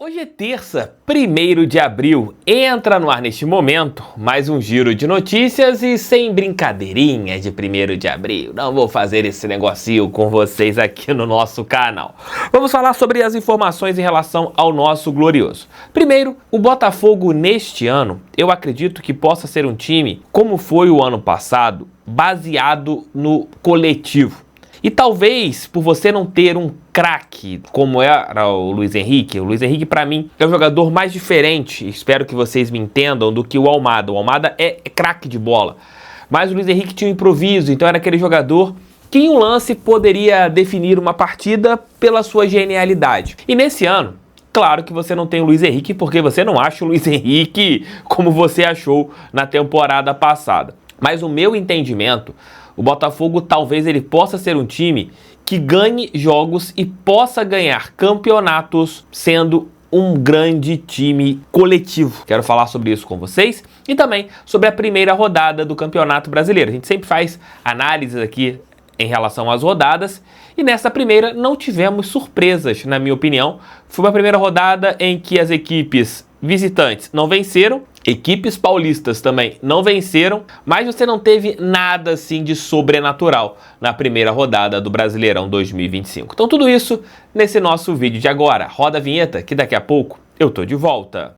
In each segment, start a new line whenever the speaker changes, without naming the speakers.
Hoje é terça, 1º de abril, entra no ar neste momento mais um giro de notícias e sem brincadeirinha de 1º de abril, não vou fazer esse negocinho com vocês aqui no nosso canal. Vamos falar sobre as informações em relação ao nosso glorioso. Primeiro, o Botafogo neste ano, eu acredito que possa ser um time como foi o ano passado, baseado no coletivo. E talvez, por você não ter um craque como era o Luiz Henrique para mim é o jogador mais diferente, espero que vocês me entendam, do que o Almada. O Almada é craque de bola, mas o Luiz Henrique tinha um improviso, então era aquele jogador que em um lance poderia definir uma partida pela sua genialidade. E nesse ano, claro que você não tem o Luiz Henrique, porque você não acha o Luiz Henrique como você achou na temporada passada. Mas o meu entendimento, o Botafogo talvez ele possa ser um time que ganhe jogos e possa ganhar campeonatos sendo um grande time coletivo. Quero falar sobre isso com vocês e também sobre a primeira rodada do Campeonato Brasileiro. A gente sempre faz análises aqui em relação às rodadas e nessa primeira não tivemos surpresas, na minha opinião. Foi uma primeira rodada em que as equipes visitantes não venceram, equipes paulistas também não venceram, mas você não teve nada assim de sobrenatural na primeira rodada do Brasileirão 2025. Então tudo isso nesse nosso vídeo de agora. Roda a vinheta que daqui a pouco eu tô de volta.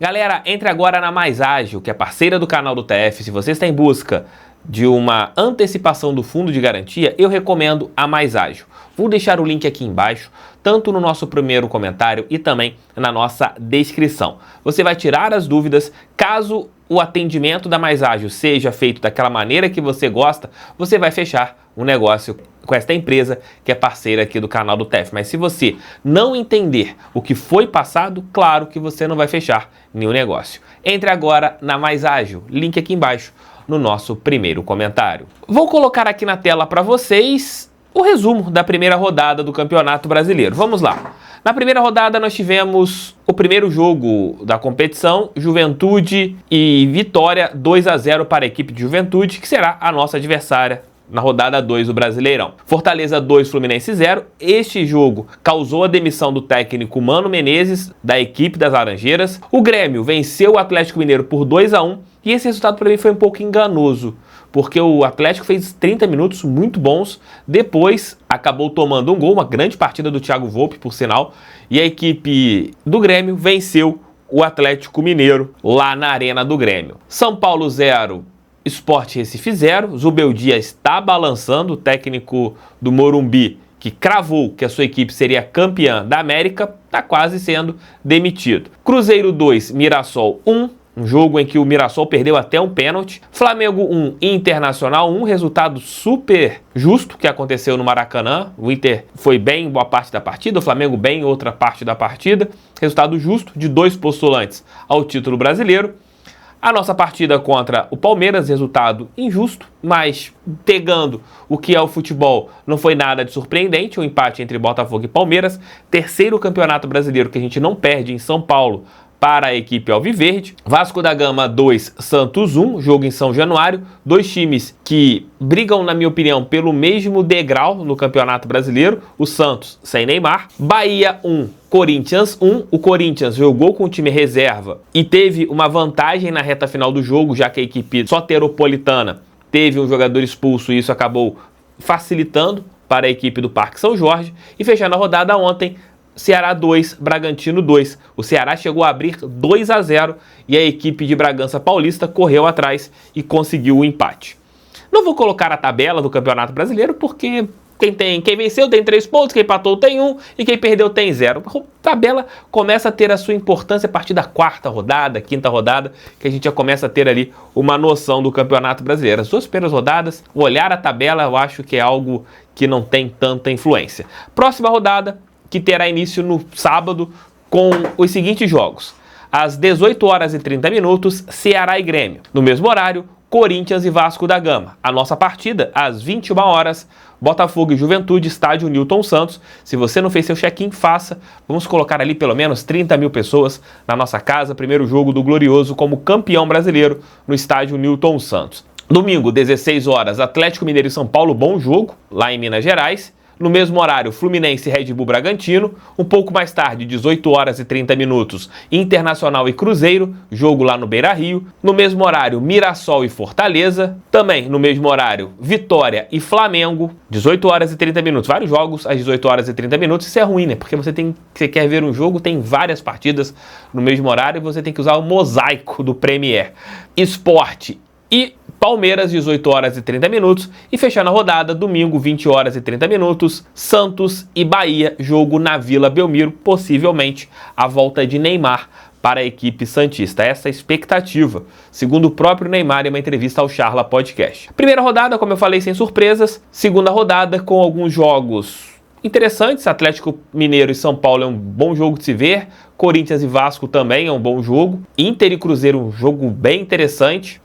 Galera, entre agora na Mais Ágil, que é parceira do canal do TF. Se você está em busca de uma antecipação do fundo de garantia, eu recomendo a Mais Ágil. Vou deixar o link aqui embaixo, tanto no nosso primeiro comentário e também na nossa descrição. Você vai tirar as dúvidas. Caso o atendimento da Mais Ágil seja feito daquela maneira que você gosta, você vai fechar um negócio com esta empresa que é parceira aqui do canal do TF. Mas se você não entender o que foi passado, claro que você não vai fechar nenhum negócio. Entre agora na Mais Ágil, link aqui embaixo no nosso primeiro comentário. Vou colocar aqui na tela para vocês o resumo da primeira rodada do Campeonato Brasileiro. Vamos lá. Na primeira rodada nós tivemos o primeiro jogo da competição, Juventude e Vitória, 2-0 para a equipe de Juventude, que será a nossa adversária na rodada 2 do Brasileirão. Fortaleza 2, Fluminense 0. Este jogo causou a demissão do técnico Mano Menezes, da equipe das Laranjeiras. O Grêmio venceu o Atlético Mineiro por 2-1. E esse resultado para mim foi um pouco enganoso, porque o Atlético fez 30 minutos muito bons, depois acabou tomando um gol, uma grande partida do Thiago Volpi, por sinal, e a equipe do Grêmio venceu o Atlético Mineiro lá na Arena do Grêmio. São Paulo 0, Sport Recife 0, Zubeldia está balançando, o técnico do Morumbi, que cravou que a sua equipe seria campeã da América, está quase sendo demitido. Cruzeiro 2, Mirassol 1, um jogo em que o Mirassol perdeu até um pênalti. Flamengo 1, Internacional 1, resultado super justo que aconteceu no Maracanã. O Inter foi bem boa parte da partida, o Flamengo bem em outra parte da partida. Resultado justo de 2 postulantes ao título brasileiro. A nossa partida contra o Palmeiras, resultado injusto, mas pegando o que é o futebol, não foi nada de surpreendente, um empate entre Botafogo e Palmeiras. Terceiro campeonato brasileiro que a gente não perde em São Paulo para a equipe alviverde. Vasco da Gama 2, Santos 1, jogo em São Januário. Dois times que brigam, na minha opinião, pelo mesmo degrau no Campeonato Brasileiro. O Santos sem Neymar. Bahia 1, Corinthians 1. O Corinthians jogou com o time reserva e teve uma vantagem na reta final do jogo, já que a equipe soteropolitana teve um jogador expulso e isso acabou facilitando para a equipe do Parque São Jorge. E fechando a rodada ontem, Ceará 2, Bragantino 2. O Ceará chegou a abrir 2-0 e a equipe de Bragança Paulista correu atrás e conseguiu o empate. Não vou colocar a tabela do Campeonato Brasileiro porque quem venceu tem 3 pontos, quem empatou tem 1 e quem perdeu tem 0. A tabela começa a ter a sua importância a partir da 4ª rodada, 5ª rodada, que a gente já começa a ter ali uma noção do Campeonato Brasileiro. As 2 primeiras rodadas, olhar a tabela, eu acho que é algo que não tem tanta influência. Próxima rodada, que terá início no sábado com os seguintes jogos. Às 18h30, Ceará e Grêmio. No mesmo horário, Corinthians e Vasco da Gama. A nossa partida, às 21h, Botafogo e Juventude, estádio Newton Santos. Se você não fez seu check-in, faça. Vamos colocar ali pelo menos 30 mil pessoas na nossa casa. Primeiro jogo do Glorioso como campeão brasileiro no estádio Newton Santos. Domingo, 16 horas, Atlético Mineiro e São Paulo, bom jogo, lá em Minas Gerais. No mesmo horário, Fluminense e Red Bull Bragantino. Um pouco mais tarde, 18 horas e 30 minutos, Internacional e Cruzeiro, jogo lá no Beira-Rio. No mesmo horário, Mirassol e Fortaleza. Também no mesmo horário, Vitória e Flamengo, 18 horas e 30 minutos. Vários jogos às 18 horas e 30 minutos. Isso é ruim, né? Porque você quer ver um jogo, tem várias partidas no mesmo horário e você tem que usar o mosaico do Premier. Sport e Palmeiras, 18 horas e 30 minutos. E fechando a rodada, domingo, 20 horas e 30 minutos, Santos e Bahia, jogo na Vila Belmiro, possivelmente a volta de Neymar para a equipe santista. Essa é a expectativa, segundo o próprio Neymar em uma entrevista ao Charla Podcast. Primeira rodada, como eu falei, sem surpresas. Segunda rodada com alguns jogos interessantes. Atlético Mineiro e São Paulo é um bom jogo de se ver. Corinthians e Vasco também é um bom jogo. Inter e Cruzeiro, um jogo bem interessante.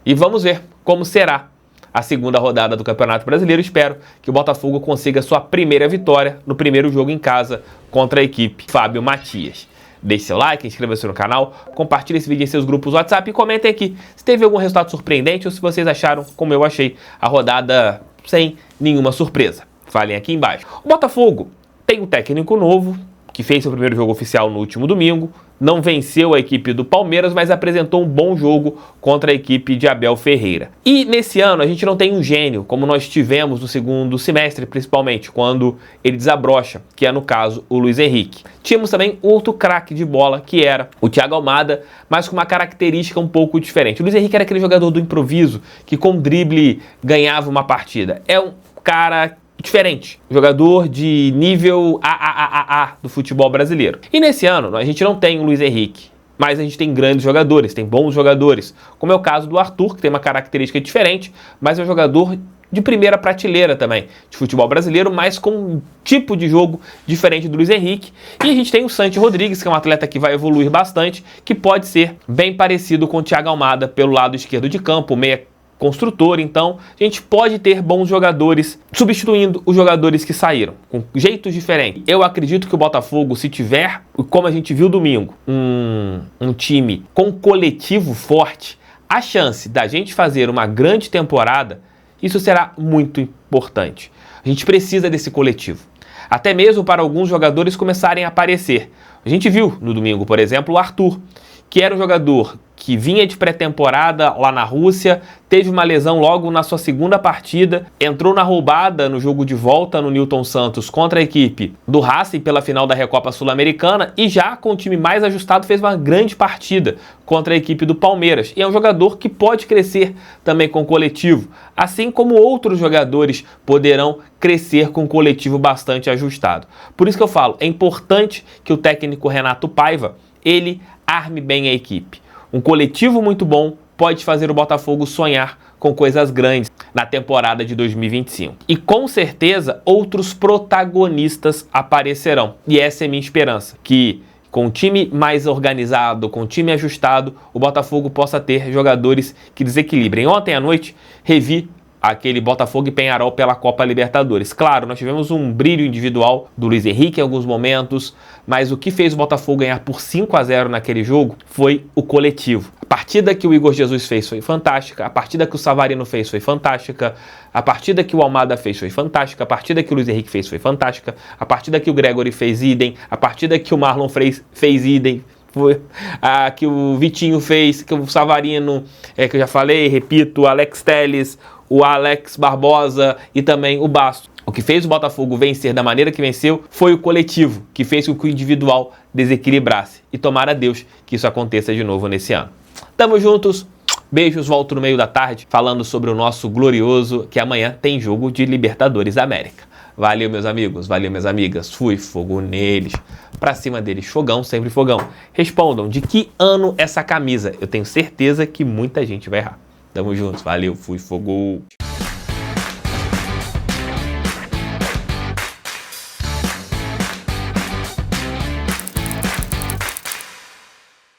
E vamos ver como será a segunda rodada do Campeonato Brasileiro. Espero que o Botafogo consiga sua primeira vitória no primeiro jogo em casa contra a equipe Fábio Matias. Deixe seu like, inscreva-se no canal, compartilhe esse vídeo em seus grupos WhatsApp e comentem aqui se teve algum resultado surpreendente ou se vocês acharam, como eu achei, a rodada sem nenhuma surpresa. Falem aqui embaixo. O Botafogo tem um técnico novo, que fez seu primeiro jogo oficial no último domingo, não venceu a equipe do Palmeiras, mas apresentou um bom jogo contra a equipe de Abel Ferreira. E nesse ano a gente não tem um gênio, como nós tivemos no segundo semestre, principalmente, quando ele desabrocha, que é no caso o Luiz Henrique. Tínhamos também outro craque de bola, que era o Thiago Almada, mas com uma característica um pouco diferente. O Luiz Henrique era aquele jogador do improviso, que com drible ganhava uma partida. É um cara diferente, jogador de nível AAA do futebol brasileiro. E nesse ano a gente não tem o Luiz Henrique, mas a gente tem grandes jogadores, tem bons jogadores, como é o caso do Arthur, que tem uma característica diferente, mas é um jogador de primeira prateleira também, de futebol brasileiro, mas com um tipo de jogo diferente do Luiz Henrique. E a gente tem o Santi Rodrigues, que é um atleta que vai evoluir bastante, que pode ser bem parecido com o Thiago Almada pelo lado esquerdo de campo, meia construtor. Então a gente pode ter bons jogadores substituindo os jogadores que saíram, com jeitos diferentes. Eu acredito que o Botafogo, se tiver, como a gente viu domingo, um time com coletivo forte, a chance da gente fazer uma grande temporada, isso será muito importante. A gente precisa desse coletivo, até mesmo para alguns jogadores começarem a aparecer. A gente viu no domingo, por exemplo, o Arthur, que era um jogador que vinha de pré-temporada lá na Rússia, teve uma lesão logo na sua segunda partida, entrou na roubada no jogo de volta no Newton Santos contra a equipe do Racing pela final da Recopa Sul-Americana e já com o time mais ajustado fez uma grande partida contra a equipe do Palmeiras. E é um jogador que pode crescer também com o coletivo, assim como outros jogadores poderão crescer com um coletivo bastante ajustado. Por isso que eu falo, é importante que o técnico Renato Paiva, ele arme bem a equipe. Um coletivo muito bom pode fazer o Botafogo sonhar com coisas grandes na temporada de 2025. E com certeza outros protagonistas aparecerão. E essa é minha esperança, que com um time mais organizado, com um time ajustado, o Botafogo possa ter jogadores que desequilibrem. Ontem à noite revi aquele Botafogo e Peñarol pela Copa Libertadores. Claro, nós tivemos um brilho individual do Luiz Henrique em alguns momentos, mas o que fez o Botafogo ganhar por 5-0 naquele jogo foi o coletivo. A partida que o Igor Jesus fez foi fantástica, a partida que o Savarino fez foi fantástica, a partida que o Almada fez foi fantástica, a partida que o Luiz Henrique fez foi fantástica, a partida que o Gregory fez idem, a partida que o Marlon fez idem, foi a que o Vitinho fez, que o Savarino, que eu já falei, repito, o Alex Telles, o Alex Barbosa e também o Basto. O que fez o Botafogo vencer da maneira que venceu foi o coletivo, que fez com que o individual desequilibrasse. E tomara a Deus que isso aconteça de novo nesse ano. Tamo juntos, beijos, volto no meio da tarde falando sobre o nosso glorioso, que amanhã tem jogo de Libertadores da América. Valeu, meus amigos, valeu, minhas amigas, fui, fogo neles, pra cima deles, fogão, sempre fogão. Respondam, de que ano essa camisa? Eu tenho certeza que muita gente vai errar. Tamo juntos, valeu, fui, fogo.